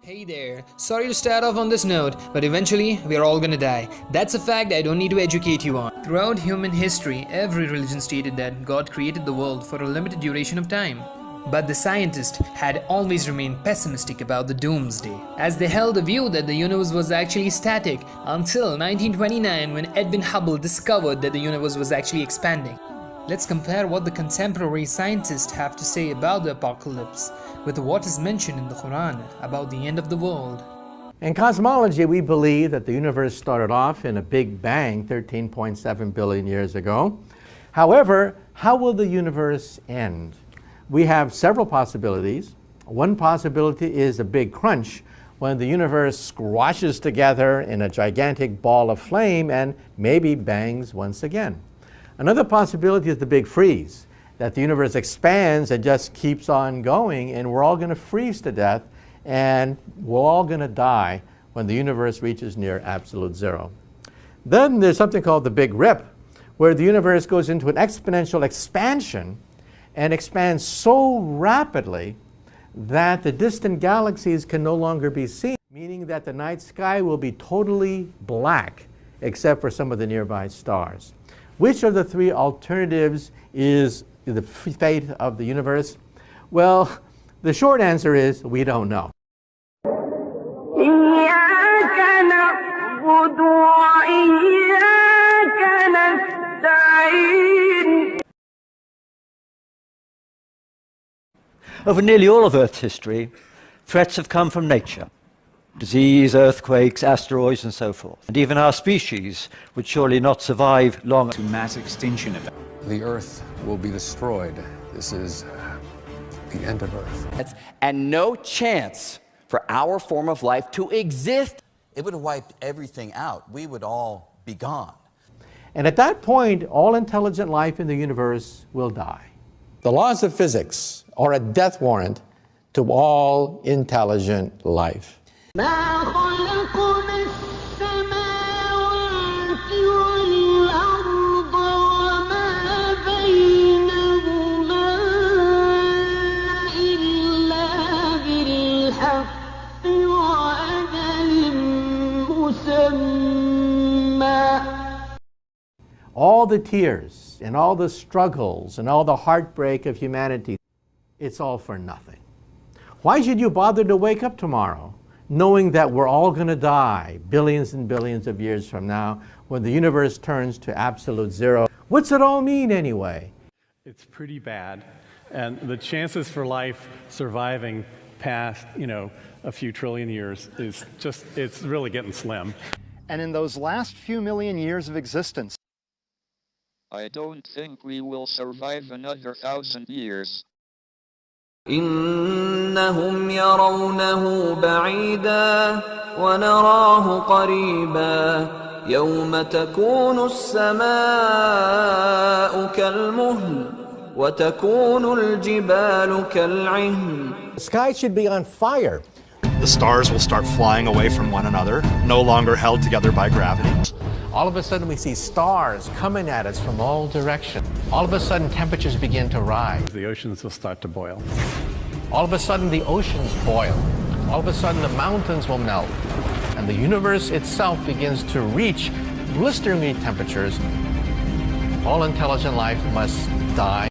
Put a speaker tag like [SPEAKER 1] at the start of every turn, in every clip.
[SPEAKER 1] Hey there, sorry to start off on this note, but eventually we are all gonna die. That's a fact I don't need to educate you on. Throughout human history, every religion stated that God created the world for a limited duration of time. But the scientists had always remained pessimistic about the doomsday, as they held the view that the universe was actually static until 1929 when Edwin Hubble discovered that the universe was actually expanding. Let's compare what the contemporary scientists have to say about the apocalypse with what is mentioned in the Quran about the end of the world.
[SPEAKER 2] In cosmology, we believe that the universe started off in a big bang 13.7 billion years ago. However, how will the universe end? We have several possibilities. One possibility is a big crunch, when the universe squashes together in a gigantic ball of flame and maybe bangs once again. Another possibility is the big freeze, that the universe expands and just keeps on going, and we're all going to freeze to death, and we're all going to die when the universe reaches near absolute zero. Then there's something called the Big Rip, where the universe goes into an exponential expansion and expands so rapidly that the distant galaxies can no longer be seen, meaning that the night sky will be totally black except for some of the nearby stars. Which of the three alternatives is the fate of the universe? Well, the short answer is we don't know.
[SPEAKER 3] Over nearly all of Earth's history, threats have come from nature. Disease, earthquakes, asteroids, and so forth. And even our species would surely not survive long.
[SPEAKER 4] To mass extinction event.
[SPEAKER 5] The Earth will be destroyed. This is the end of Earth.
[SPEAKER 6] And no chance for our form of life to exist.
[SPEAKER 7] It would have wiped everything out. We would all be gone.
[SPEAKER 2] And at that point, all intelligent life in the universe will die.
[SPEAKER 5] The laws of physics are a death warrant to all intelligent life.
[SPEAKER 2] All the tears and all the struggles and all the heartbreak of humanity, it's all for nothing. Why should you bother to wake up tomorrow knowing that we're all going to die billions and billions of years from now when the universe turns to absolute zero? What's it all mean anyway?
[SPEAKER 8] It's pretty bad, and the chances for life surviving past, a few trillion years is just, it's really getting slim.
[SPEAKER 9] And in those last few million years of existence,
[SPEAKER 10] I don't think we will survive another 1,000 years.
[SPEAKER 11] إنهم يرونه بعيدا ونراه قريبا يوم تكون السماء كالمهل وتكون الجبال كالعهن.
[SPEAKER 2] The sky should be on fire.
[SPEAKER 12] The stars will start flying away from one another, no longer held together by gravity.
[SPEAKER 2] All of a sudden we see stars coming at us from all directions. All of a sudden temperatures begin to rise.
[SPEAKER 8] The oceans will start to boil.
[SPEAKER 2] All of a sudden the oceans boil. All of a sudden the mountains will melt. And the universe itself begins to reach blisteringly temperatures. All intelligent life must die.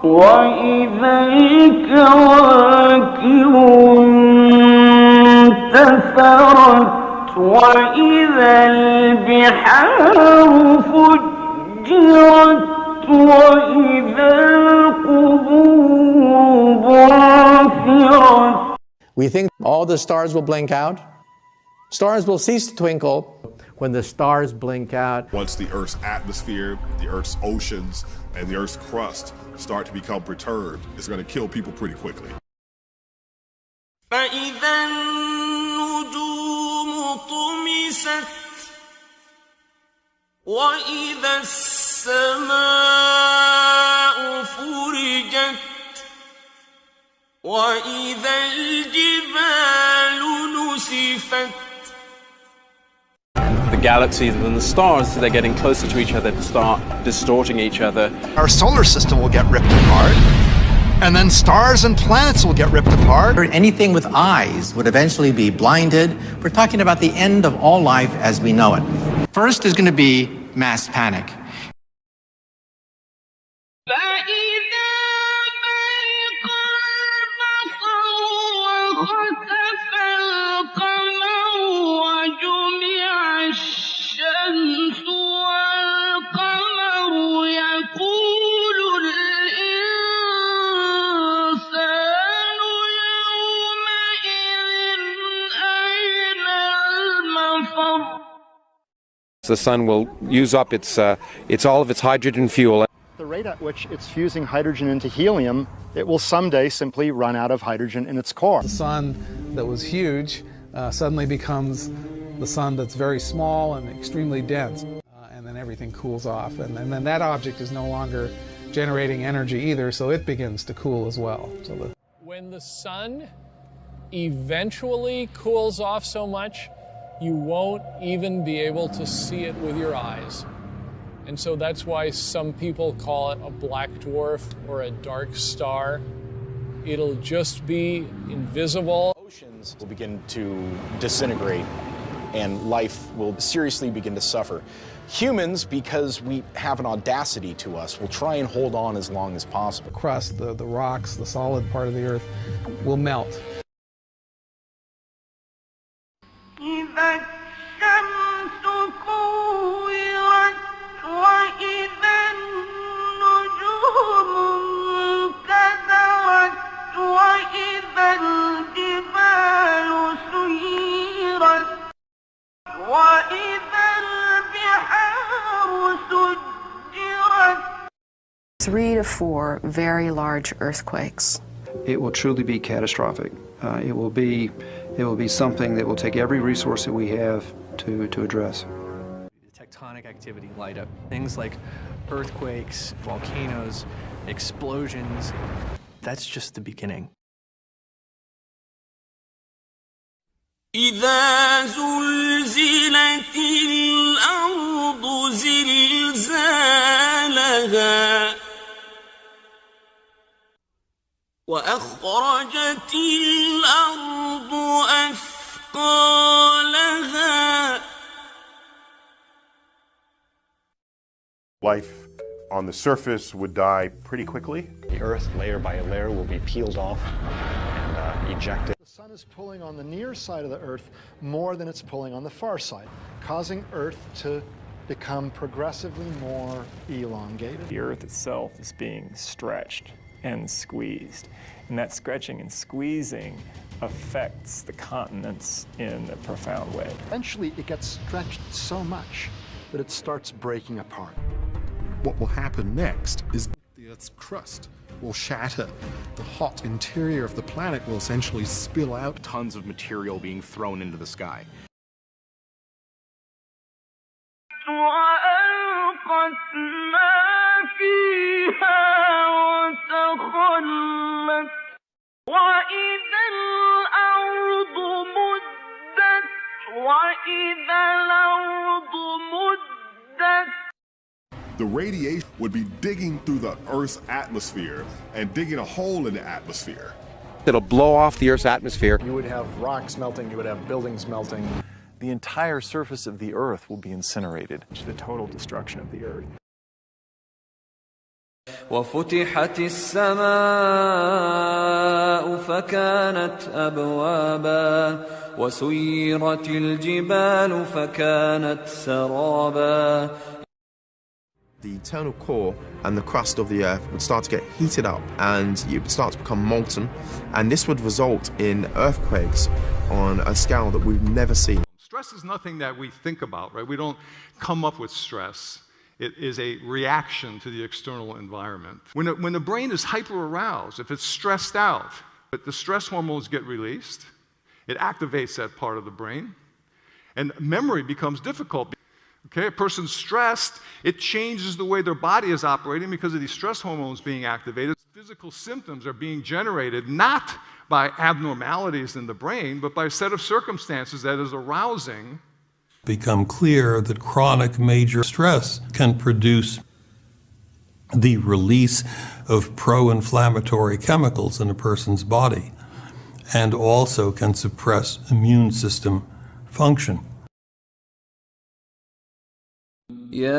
[SPEAKER 13] وإذا الكواكب انتثرت وإذا البحار فجرت وإذا القبور بعثرت.
[SPEAKER 5] We think all the stars will blink out. Stars will cease to twinkle.
[SPEAKER 2] When the stars blink out.
[SPEAKER 14] Once the Earth's atmosphere, the Earth's oceans, and the Earth's crust start to become perturbed, it's going to kill people pretty quickly.
[SPEAKER 13] فإذا النجوم طمست وإذا السماء فرجت وإذا الجبال نسفت.
[SPEAKER 4] galaxy than the stars, so they're getting closer to each other to start distorting each other.
[SPEAKER 9] Our solar system will get ripped apart, and then stars and planets will get ripped apart.
[SPEAKER 5] Anything with eyes would eventually be blinded. We're talking about the end of all life as we know it. First is going to be mass panic.
[SPEAKER 15] The sun will use up its all of its hydrogen fuel.
[SPEAKER 9] The rate at which it's fusing hydrogen into helium, it will someday simply run out of hydrogen in its core.
[SPEAKER 16] The sun that was huge suddenly becomes the sun that's very small and extremely dense, and then everything cools off, and then that object is no longer generating energy either, so it begins to cool as well.
[SPEAKER 17] When the sun eventually cools off so much, you won't even be able to see it with your eyes. And so that's why some people call it a black dwarf or a dark star. It'll just be invisible.
[SPEAKER 18] Oceans will begin to disintegrate and life will seriously begin to suffer. Humans, because we have an audacity to us, will try and hold on as long as possible.
[SPEAKER 16] The crust, the rocks, the solid part of the earth will melt.
[SPEAKER 19] Three to four very large earthquakes.
[SPEAKER 20] It will truly be catastrophic. It will be something that will take every resource that we have to address.
[SPEAKER 21] Tectonic activity light up. Things like earthquakes, volcanoes, explosions. That's just the beginning.
[SPEAKER 13] إذا زلزلت الأرض زلزالها وأخرجت الأرض أثقالها.
[SPEAKER 22] Life on the surface would die pretty quickly.
[SPEAKER 23] The Earth, layer by layer, will be peeled off and ejected.
[SPEAKER 9] The sun is pulling on the near side of the Earth more than it's pulling on the far side, causing Earth to become progressively more elongated.
[SPEAKER 24] The Earth itself is being stretched and squeezed, and that stretching and squeezing affects the continents in a profound way.
[SPEAKER 9] Eventually, it gets stretched so much that it starts breaking apart.
[SPEAKER 14] What will happen next is the Earth's crust will shatter. The hot interior of the planet will essentially spill out.
[SPEAKER 18] Tons of material being thrown into the sky.
[SPEAKER 14] The radiation would be digging through the Earth's atmosphere and digging a hole in the atmosphere.
[SPEAKER 15] It'll blow off the Earth's atmosphere.
[SPEAKER 25] You would have rocks melting, you would have buildings melting. The entire surface of the Earth will be incinerated.
[SPEAKER 24] The total destruction of the Earth.
[SPEAKER 11] وفتحت السماء فكانت أبوابا وسيرت الجبال فكانت سرابا.
[SPEAKER 26] The internal core and the crust of the Earth would start to get heated up and it would start to become molten, and this would result in earthquakes on a scale that we've never seen.
[SPEAKER 27] Stress is nothing that we think about, right? We don't come up with stress. It is a reaction to the external environment. When the brain is hyper-aroused, if it's stressed out, the stress hormones get released, it activates that part of the brain, and memory becomes difficult. Okay, a person's stressed, it changes the way their body is operating because of these stress hormones being activated. Physical symptoms are being generated not by abnormalities in the brain, but by a set of circumstances that is arousing
[SPEAKER 1] become clear that chronic major stress can produce the release of pro-inflammatory chemicals in a person's body and also can suppress immune system function.
[SPEAKER 11] يا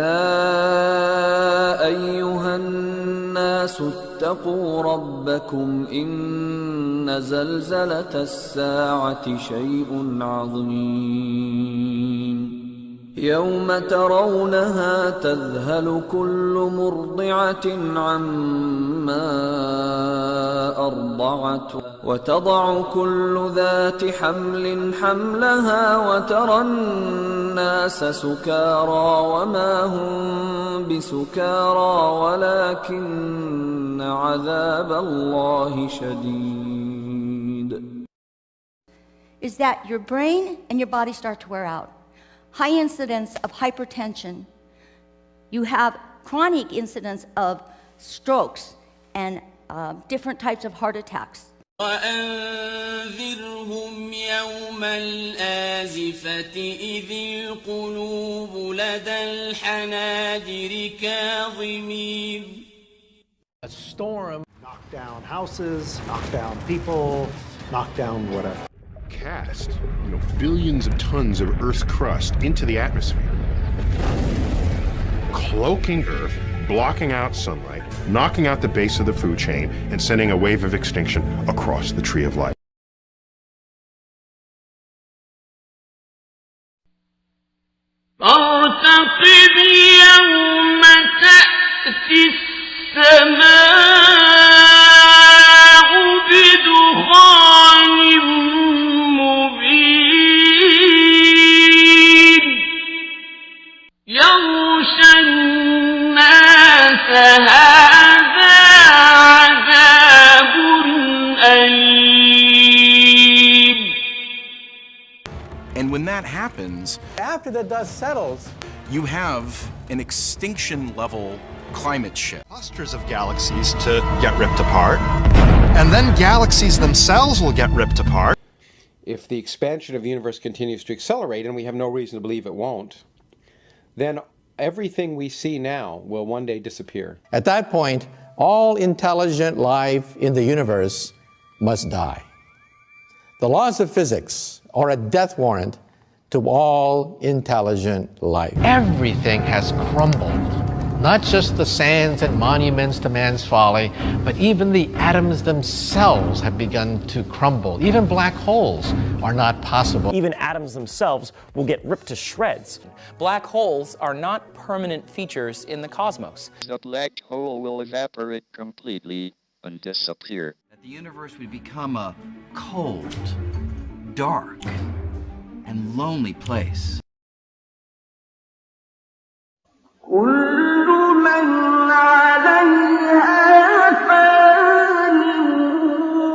[SPEAKER 11] أيها الناس اتقوا ربكم إن زلزلة الساعة شيء عظيم يوم ترونها تذهل كل مرضعة عما أرضعت وتضع كل ذات حمل حملها وترى الناس سكارى وما هم بسكارى ولكن عذاب الله شديد.
[SPEAKER 3] Is that your brain and your body start to wear out. High incidence of hypertension. You have chronic incidence of strokes and different types of heart attacks.
[SPEAKER 13] وأنذرهم يوم الآزفة إذ القلوب لدى الحناجر كاظمين.
[SPEAKER 6] A storm knocked down houses, knocked down people, knocked down whatever.
[SPEAKER 22] Cast, billions of tons of Earth's crust into the atmosphere, cloaking Earth, blocking out sunlight, knocking out the base of the food chain, and sending a wave of extinction across the tree of life.
[SPEAKER 13] فارتقب يوم تأتي السماء بدخان مبين يغشى الناس هذا عذاب أليم.
[SPEAKER 18] And when that happens,
[SPEAKER 2] after the dust settles,
[SPEAKER 18] you have an extinction level climate shift.
[SPEAKER 9] Clusters of galaxies to get ripped apart, and then galaxies themselves will get ripped apart.
[SPEAKER 15] If the expansion of the universe continues to accelerate, and we have no reason to believe it won't, then everything we see now will one day disappear.
[SPEAKER 2] At that point, all intelligent life in the universe must die. The laws of physics are a death warrant to all intelligent life. Everything has crumbled. Not just the sands and monuments to man's folly, but even the atoms themselves have begun to crumble. Even black holes are not possible.
[SPEAKER 7] Even atoms themselves will get ripped to shreds. Black holes are not permanent features in the cosmos.
[SPEAKER 8] The black hole will evaporate completely and disappear.
[SPEAKER 10] That the universe would become a cold, dark, and lonely place.
[SPEAKER 13] كل من عليها فان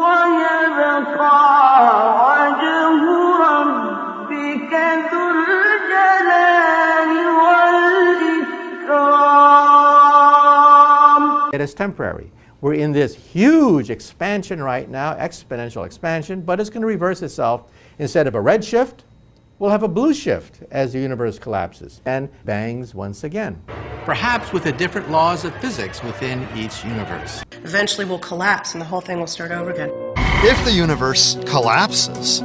[SPEAKER 13] ويبقى وجه ربك ذو الجلال والإكرام.
[SPEAKER 2] It is temporary. We're in this huge expansion right now, exponential expansion, but it's going to reverse itself. Instead of a red shift, we'll have a blue shift as the universe collapses and bangs once again. Perhaps with the different laws of physics within each universe.
[SPEAKER 12] Eventually we'll collapse and the whole thing will start over again.
[SPEAKER 9] If the universe collapses,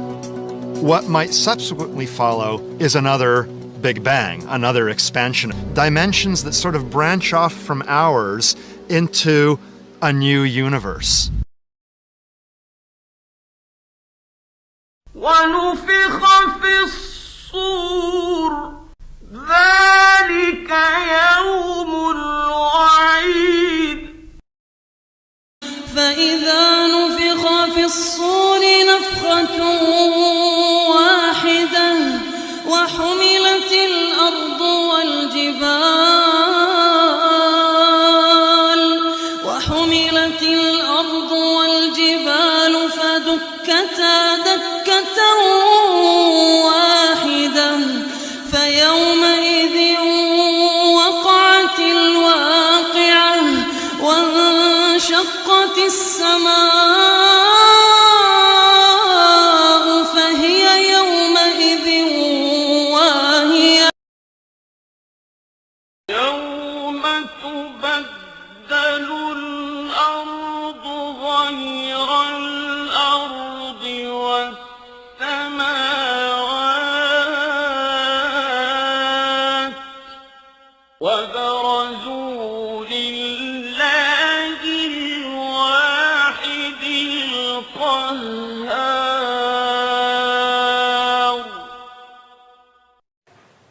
[SPEAKER 9] what might subsequently follow is another Big Bang, another expansion. Dimensions that sort of branch off from ours into a new universe.
[SPEAKER 13] ونفخ في الصور ذلك يوم الوعيد.
[SPEAKER 28] فإذا نفخ في الصور نفخة واحدة وحملت الأرض والجبال فدكتا دكة واحدة فيومئذ وقعت الواقعة وانشقت السماء فهي يومئذ واهية
[SPEAKER 13] وتبدل الأرض غير الأرض والسماوات وبرزوا لله الواحد القهار.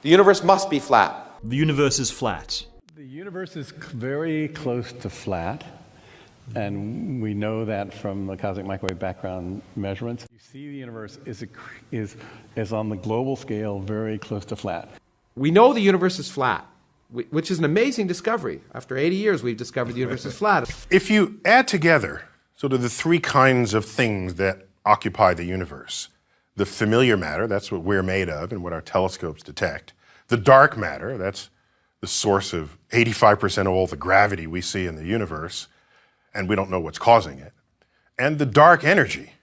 [SPEAKER 15] The universe must be flat.
[SPEAKER 4] The universe is flat.
[SPEAKER 5] The universe is very close to flat, and we know that from the cosmic microwave background measurements. You see the universe is on the global scale very close to flat.
[SPEAKER 15] We know the universe is flat, which is an amazing discovery. After 80 years, we've discovered the universe is flat.
[SPEAKER 22] If you add together sort of the three kinds of things that occupy the universe, the familiar matter, that's what we're made of and what our telescopes detect. The dark matter, that's the source of 85% of all the gravity we see in the universe, and we don't know what's causing it. And the dark energy,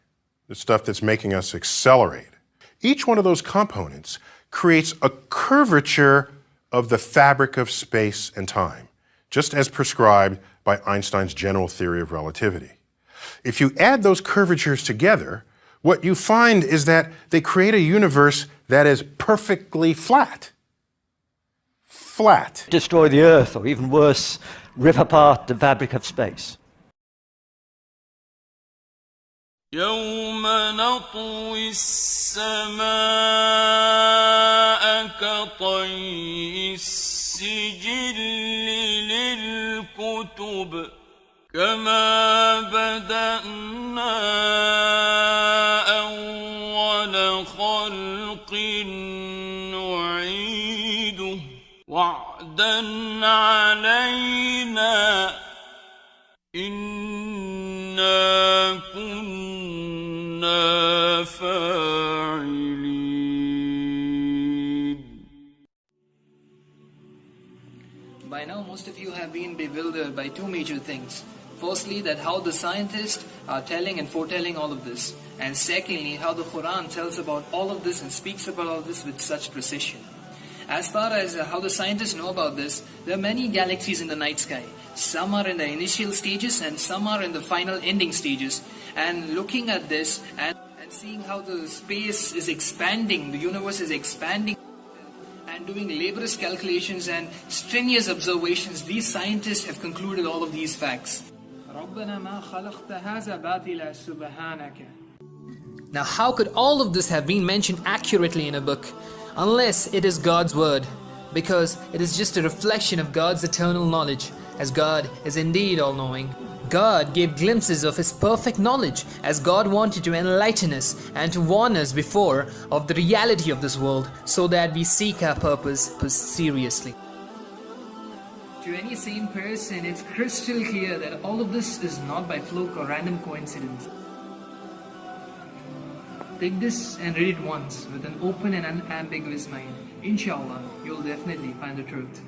[SPEAKER 22] the stuff that's making us accelerate. Each one of those components creates a curvature of the fabric of space and time, just as prescribed by Einstein's general theory of relativity. If you add those curvatures together, what you find is that they create a universe that is perfectly flat. Flat.
[SPEAKER 16] Destroy the Earth, or even worse, rip apart the fabric of space.
[SPEAKER 13] يوم نطوي السماء كطي السجل للكتب كما بدأنا أول خلق نعيده وعدا علينا إنا كنا فاعلين.
[SPEAKER 17] By now, most of you have been bewildered by two major things. Firstly, that how the scientists are telling and foretelling all of this. And secondly, how the Quran tells about all of this and speaks about all of this with such precision. As far as how the scientists know about this, there are many galaxies in the night sky. Some are in the initial stages and some are in the final ending stages. And looking at this and seeing how the space is expanding, the universe is expanding, and doing laborious calculations and strenuous observations, these scientists have concluded all of these facts. Now, how could all of this have been mentioned accurately in a book? Unless it is God's word, because it is just a reflection of God's eternal knowledge, as God is indeed all-knowing. God gave glimpses of His perfect knowledge, as God wanted to enlighten us and to warn us before of the reality of this world, so that we seek our purpose seriously. To any sane person, it's crystal clear that all of this is not by fluke or random coincidence. Take this and read it once with an open and unambiguous mind. Inshallah, you'll definitely find the truth.